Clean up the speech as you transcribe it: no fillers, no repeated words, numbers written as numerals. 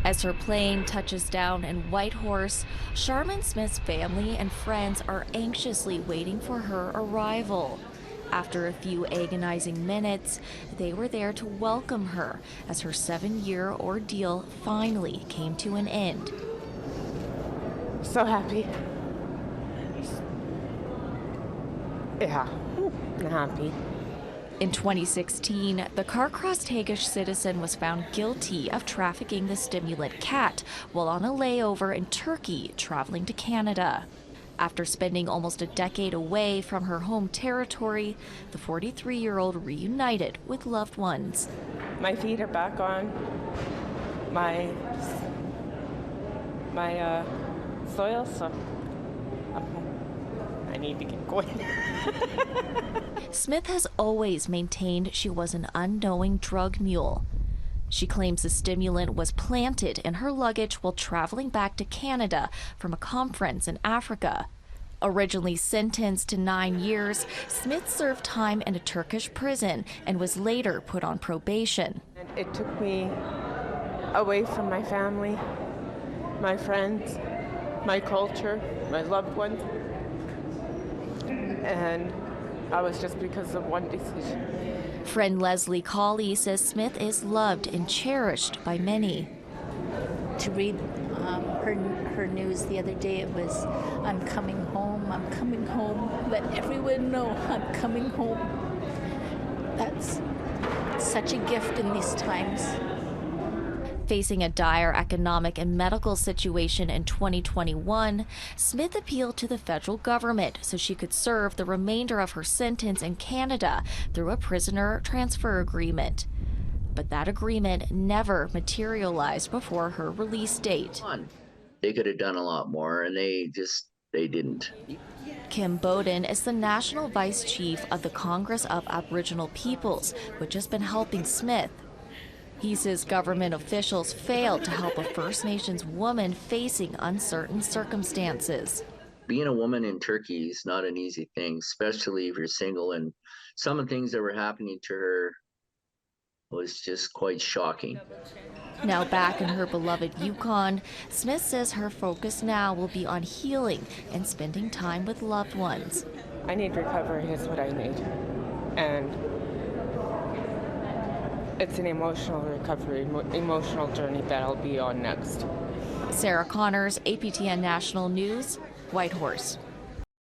As her plane touches down in Whitehorse, Charman Smith's family and friends are anxiously waiting for her arrival. After a few agonizing minutes, they were there to welcome her as her 7-year ordeal finally came to an end. So happy. Yeah, I'm happy. In 2016, the Carcross Tagish citizen was found guilty of trafficking the stimulant cat while on a layover in Turkey traveling to Canada. After spending almost a decade away from her home territory, the 43-year-old reunited with loved ones. My feet are back on my soil, so I'm home. I need to get going. Smith has always maintained she was an unknowing drug mule. She claims the stimulant was planted in her luggage while traveling back to Canada from a conference in Africa. Originally sentenced to 9 years, Smith served time in a Turkish prison and was later put on probation. It took me away from my family, my friends, my culture, my loved ones, and I was just because of one decision. Friend Leslie Colley says Smith is loved and cherished by many. To read her news the other day, it was, "I'm coming home, I'm coming home. Let everyone know I'm coming home." That's such a gift in these times. Facing a dire economic and medical situation in 2021, Smith appealed to the federal government so she could serve the remainder of her sentence in Canada through a prisoner transfer agreement. But that agreement never materialized before her release date. They could have done a lot more, and they didn't. Kim Bowden is the National Vice Chief of the Congress of Aboriginal Peoples, which has been helping Smith. He says government officials failed to help a First Nations woman facing uncertain circumstances. Being a woman in Turkey is not an easy thing, especially if you're single, and some of the things that were happening to her was just quite shocking. Now back in her beloved Yukon, Smith says her focus now will be on healing and spending time with loved ones. I need recovery is what I need. And it's an emotional recovery, emotional journey that I'll be on next. Sarah Connors, APTN National News, Whitehorse.